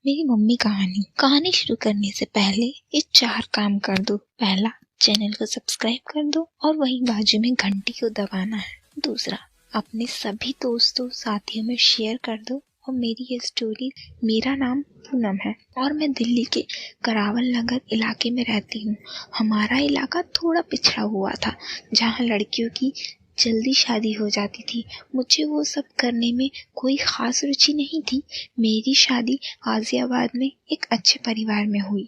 मेरी मम्मी कहानी शुरू करने से पहले ये 4 काम कर दो। पहला, चैनल को सब्सक्राइब कर दो और वहीं बाजू में घंटी को दबाना है। दूसरा, अपने सभी दोस्तों साथियों में शेयर कर दो। और मेरी ये स्टोरी, मेरा नाम पूनम है और मैं दिल्ली के करावल नगर इलाके में रहती हूँ। हमारा इलाका थोड़ा पिछड़ा हुआ था, जहाँ लड़कियों की जल्दी शादी हो जाती थी। मुझे वो सब करने में कोई खास रुचि नहीं थी। मेरी शादी गाजियाबाद में एक अच्छे परिवार में हुई।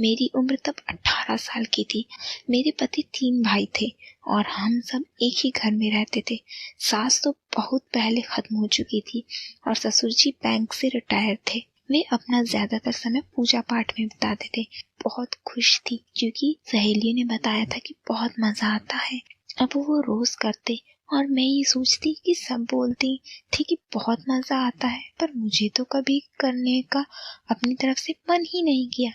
मेरी उम्र तब 18 साल की थी। मेरे पति 3 भाई थे और हम सब एक ही घर में रहते थे। सास तो बहुत पहले खत्म हो चुकी थी और ससुर जी बैंक से रिटायर थे। वे अपना ज्यादातर समय पूजा पाठ में बिताते थे। बहुत खुश थी क्योंकि सहेलियों ने बताया था कि बहुत मजा आता है। अब वो रोज करते और मैं ये सोचती कि सब बोलती थी कि बहुत मजा आता है, पर मुझे तो कभी करने का अपनी तरफ से मन ही नहीं किया।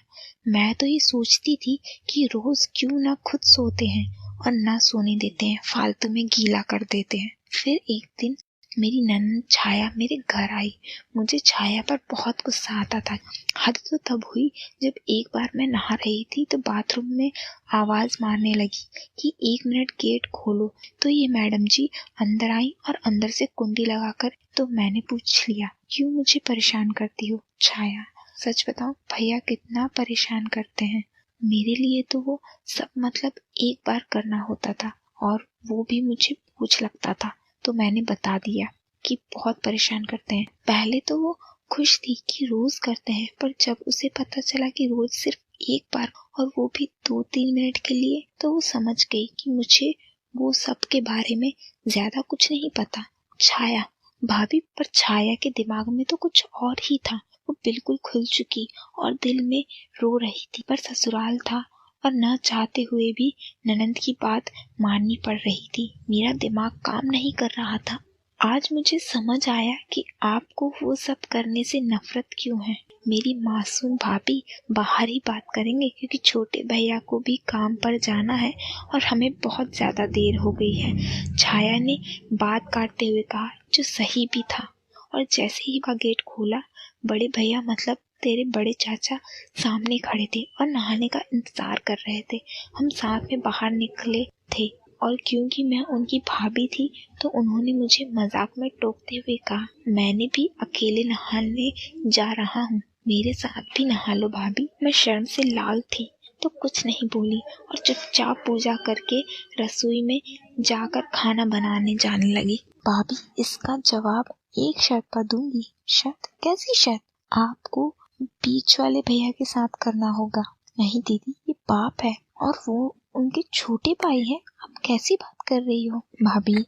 मैं तो ये सोचती थी कि रोज क्यों ना खुद सोते हैं और ना सोने देते हैं, फालतू में गीला कर देते हैं। फिर एक दिन मेरी ननद छाया मेरे घर आई। मुझे छाया पर बहुत गुस्सा आता था। हद तो तब हुई जब एक बार मैं नहा रही थी तो बाथरूम में आवाज मारने लगी कि 1 मिनट गेट खोलो। तो ये मैडम जी अंदर आई और अंदर से कुंडी लगाकर, तो मैंने पूछ लिया, क्यों मुझे परेशान करती हो छाया? सच बताओ भैया कितना परेशान करते हैं। मेरे लिए तो वो सब मतलब एक बार करना होता था और वो भी मुझे बोझ लगता था। तो मैंने बता दिया कि बहुत परेशान करते हैं। पहले तो वो खुश थी कि रोज करते हैं, पर जब उसे पता चला कि रोज सिर्फ एक बार और वो भी 2-3 मिनट के लिए, तो वो समझ गई कि मुझे वो सब के बारे में ज्यादा कुछ नहीं पता। छाया भाभी, पर छाया के दिमाग में तो कुछ और ही था। वो बिल्कुल खुल चुकी और दिल में रो रही थी, पर ससुराल था और न चाहते हुए भी ननद की बात माननी पड़ रही थी। मेरा दिमाग काम नहीं कर रहा था। आज मुझे समझ आया कि आपको वो सब करने से नफरत क्यों है। मेरी मासूम भाभी बाहर ही बात करेंगे क्योंकि छोटे भैया को भी काम पर जाना है और हमें बहुत ज्यादा देर हो गई है। छाया ने बात काटते हुए कहा, जो सही भी था। और जैसे ही वह गेट खोला, बड़े भैया मतलब तेरे बड़े चाचा सामने खड़े थे और नहाने का इंतजार कर रहे थे। हम साथ में बाहर निकले थे और क्योंकि मैं उनकी भाभी थी तो उन्होंने मुझे मजाक में टोकते हुए कहा, मैंने भी अकेले नहाने जा रहा हूँ, मेरे साथ भी नहा लो भाभी। मैं शर्म से लाल थी तो कुछ नहीं बोली और चुपचाप पूजा करके रसोई में जाकर खाना बनाने जाने लगी। भाभी, इसका जवाब एक शर्त पर दूंगी। शर्त? कैसी शर्त? आपको बीच वाले भैया के साथ करना होगा। नहीं दीदी, ये पाप है और वो उनके छोटे भाई हैं। आप कैसी बात कर रही हो? भाभी,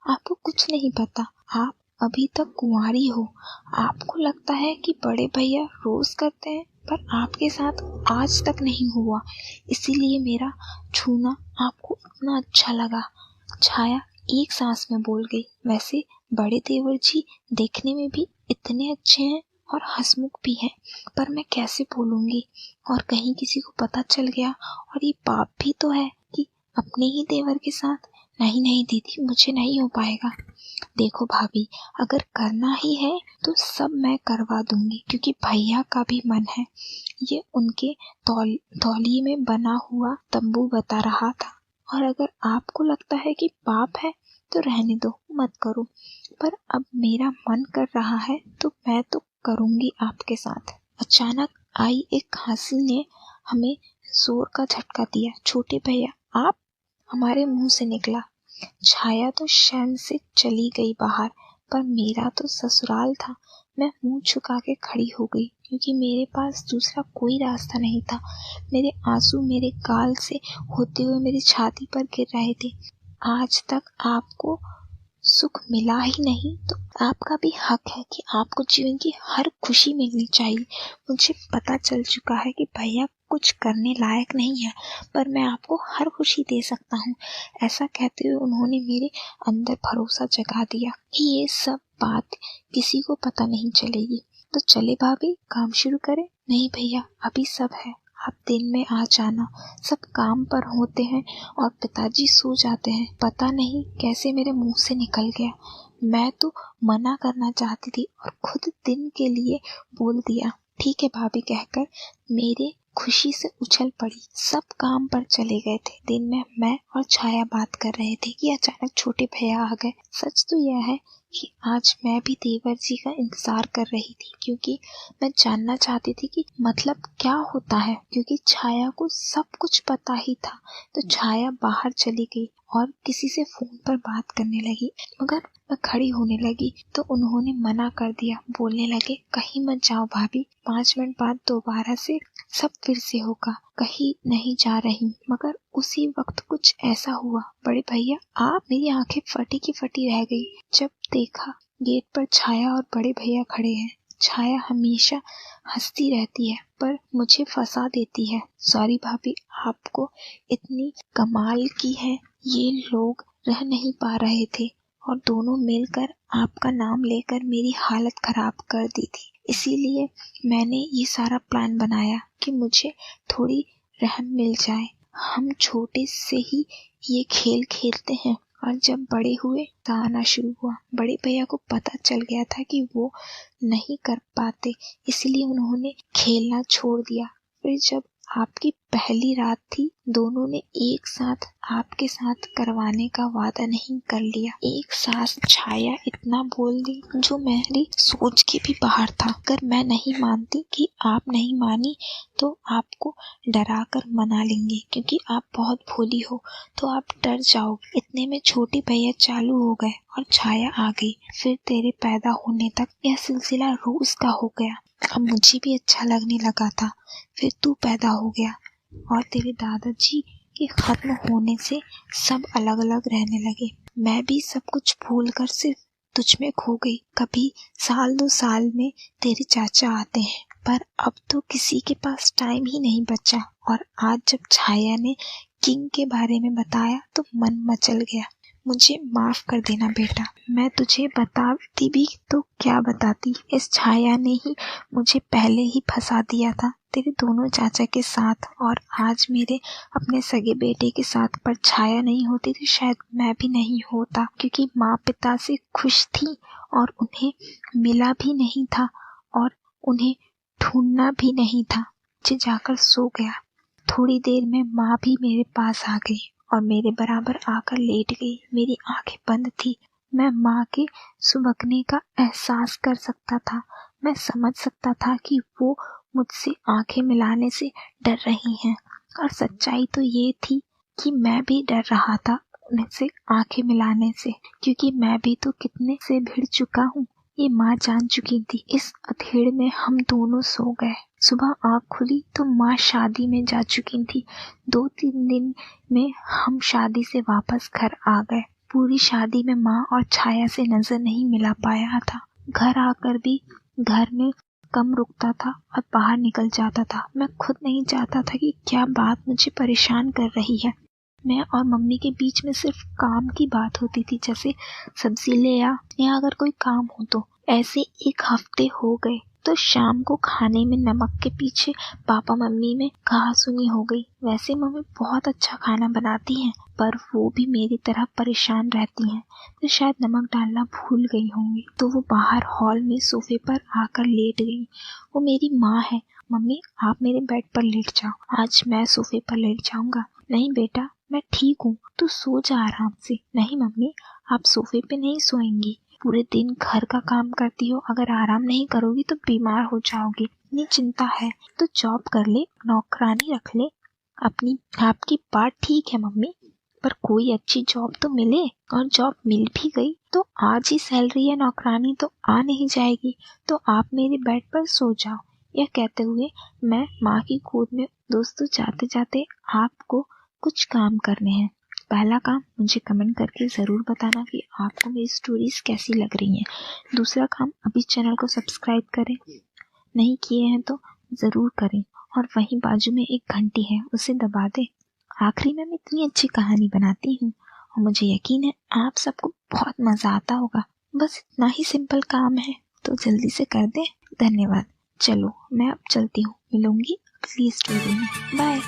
आपको कुछ नहीं पता। आप अभी तक कुंवारी हो। आपको लगता है कि बड़े भैया रोज करते हैं, पर आपके साथ आज तक नहीं हुआ, इसीलिए मेरा छूना आपको इतना अच्छा लगा। छाया एक सांस में बोल गई, वैसे बड़े देवर जी देखने में भी इतने अच्छे हैं और हंसमुख भी हैं, पर मैं कैसे बोलूंगी और कहीं किसी को पता चल गया और ये पाप भी तो है कि अपने ही देवर के साथ। नहीं नहीं दीदी, मुझे नहीं हो पाएगा। देखो भाभी, अगर करना ही है तो सब मैं करवा दूंगी क्योंकि भैया का भी मन है। ये उनके तौलिए में बना हुआ तंबू बता रहा था। और अगर आपको लगता है कि पाप है तो रहने दो, मत करो, पर अब मेरा मन कर रहा है तो मैं तो करूंगी आपके साथ। अचानक आई एक खांसी ने हमें जोर का झटका दिया। छोटे भैया आप? हमारे मुंह से निकला। छाया तो शर्म से चली गई बाहर, पर मेरा तो ससुराल था। मैं मुंह झुका के खड़ी हो गई क्योंकि मेरे पास दूसरा कोई रास्ता नहीं था। मेरे आंसू मेरे गाल से होते हुए मेरी छाती पर गिर रहे थे। आज तक आपको सुख मिला ही नहीं तो आपका भी हक है कि आपको जीवन की हर खुशी मिलनी चाहिए। मुझे पता चल चुका है कि भैया कुछ करने लायक नहीं है, पर मैं आपको हर खुशी दे सकता हूँ। ऐसा कहते हुए उन्होंने मेरे अंदर भरोसा जगा दिया कि ये सब बात किसी को पता नहीं चलेगी। तो चले भाभी, काम शुरू करें? नहीं भैया, अभी सब है, आप दिन में आ जाना। सब काम पर होते हैं और पिताजी सो जाते हैं। पता नहीं कैसे मेरे मुंह से निकल गया। मैं तो मना करना चाहती थी और खुद दिन के लिए बोल दिया। ठीक है भाभी कहकर मेरे खुशी से उछल पड़ी। सब काम पर चले गए थे। दिन में मैं और छाया बात कर रहे थे कि अचानक छोटे भैया आ गए। सच तो यह है कि आज मैं भी देवर जी का इंतजार कर रही थी, क्योंकि मैं जानना चाहती थी कि मतलब क्या होता है, क्योंकि छाया को सब कुछ पता ही था। तो छाया बाहर चली गई और किसी से फोन पर बात करने लगी, मगर मैं खड़ी होने लगी तो उन्होंने मना कर दिया। बोलने लगे, कहीं मत जाओ भाभी, 5 मिनट बाद दोबारा से सब फिर से होगा, कहीं नहीं जा रही। मगर उसी वक्त कुछ ऐसा हुआ, बड़े भैया आप, मेरी आंखें फटी की फटी रह गई जब देखा गेट पर छाया और बड़े भैया खड़े हैं। छाया हमेशा हंसती रहती है पर मुझे फंसा देती है। सॉरी भाभी, आपको इतनी कमाल की है। ये लोग रह नहीं पा रहे थे और दोनों मिलकर आपका नाम लेकर मेरी हालत खराब कर दी थी। इसीलिए मैंने ये सारा प्लान बनाया कि मुझे थोड़ी रहम मिल जाए। हम छोटे से ही ये खेल खेलते हैं और जब बड़े हुए तो आना शुरू हुआ। बड़े भैया को पता चल गया था कि वो नहीं कर पाते, इसलिए उन्होंने खेलना छोड़ दिया। फिर जब आपकी पहली रात थी, दोनों ने एक साथ आपके साथ करवाने का वादा नहीं कर लिया। एक सास छाया इतना बोल दी जो मेरी सोच के भी बाहर था। अगर मैं नहीं मानती कि आप नहीं मानी तो आपको डरा कर मना लेंगे, क्योंकि आप बहुत भोली हो तो आप डर जाओगे। इतने में छोटे भैया चालू हो गए और छाया आ गई। फिर तेरे पैदा होने तक यह सिलसिला रोज का हो गया। अब मुझे भी अच्छा लगने लगा था। फिर तू पैदा हो गया और तेरे दादाजी के खत्म होने से सब अलग अलग रहने लगे। मैं भी सब कुछ भूल कर सिर्फ तुझ में खो गई। कभी साल 2 साल में तेरे चाचा आते हैं, पर अब तो किसी के पास टाइम ही नहीं बचा। और आज जब छाया ने किंग के बारे में बताया तो मन मचल गया। मुझे माफ कर देना बेटा, मैं तुझे बताती भी तो क्या बताती। इस छाया ने ही मुझे पहले ही फंसा दिया था तेरे दोनों चाचा के साथ और आज मेरे अपने सगे बेटे के साथ। पर छाया नहीं होती तो शायद मैं भी नहीं होता, क्योंकि माँ पिता से खुश थी और उन्हें मिला भी नहीं था और उन्हें ढूंढना भी नहीं था। मुझे जाकर सो गया। थोड़ी देर में माँ भी मेरे पास आ गई और मेरे बराबर आकर लेट गई। मेरी आंखें बंद थी। मैं माँ के सुबकने का एहसास कर सकता था। मैं समझ सकता था कि वो मुझसे आंखें मिलाने से डर रही हैं, और सच्चाई तो ये थी कि मैं भी डर रहा था उनसे आंखें मिलाने से, क्योंकि मैं भी तो कितने से भिड़ चुका हूँ, ये माँ जान चुकी थी। इस अधेड़ में हम दोनों सो गए। सुबह आँख खुली तो माँ शादी में जा चुकी थी। 2-3 दिन में हम शादी से वापस घर आ गए। पूरी शादी में माँ और छाया से नजर नहीं मिला पाया था। घर आकर भी घर में कम रुकता था और बाहर निकल जाता था। मैं खुद नहीं चाहता था कि क्या बात मुझे परेशान कर रही है। मैं और मम्मी के बीच में सिर्फ काम की बात होती थी, जैसे सब्जी ले आ या अगर कोई काम हो तो। ऐसे 1 हफ्ते हो गए तो शाम को खाने में नमक के पीछे पापा मम्मी में कहासुनी हो गई। वैसे मम्मी बहुत अच्छा खाना बनाती हैं, पर वो भी मेरी तरह परेशान रहती हैं, तो शायद नमक डालना भूल गई होंगी। तो वो बाहर हॉल में सोफे पर आकर लेट गई। वो मेरी माँ है। मम्मी आप मेरे बेड पर लेट जाओ, आज मैं सोफे पर लेट जाऊंगा। नहीं बेटा मैं ठीक हूँ, तू सो जा आराम से। नहीं मम्मी आप सोफे पे नहीं सोएंगी, पूरे दिन घर का काम करती हो, अगर आराम नहीं करोगी तो बीमार हो जाओगी। इतनी चिंता है तो जॉब कर ले, नौकरानी रख ले अपनी। आपकी बात ठीक है मम्मी, पर कोई अच्छी जॉब तो मिले, और जॉब मिल भी गई तो आज ही सैलरी या नौकरानी तो आ नहीं जाएगी, तो आप मेरे बेड पर सो जाओ। यह कहते हुए मैं माँ की गोद में। दोस्तों जाते जाते आपको कुछ काम करने हैं। पहला काम, मुझे कमेंट करके ज़रूर बताना कि आपको मेरी स्टोरीज कैसी लग रही हैं। दूसरा काम, अभी चैनल को सब्सक्राइब करें, नहीं किए हैं तो ज़रूर करें, और वहीं बाजू में एक घंटी है उसे दबा दें। आखिरी में मैं इतनी अच्छी कहानी बनाती हूँ और मुझे यकीन है आप सबको बहुत मज़ा आता होगा। बस इतना ही सिंपल काम है, तो जल्दी से कर दें। धन्यवाद। चलो मैं अब चलती हूँ, मिलूंगी अगली स्टोरी में। बाय।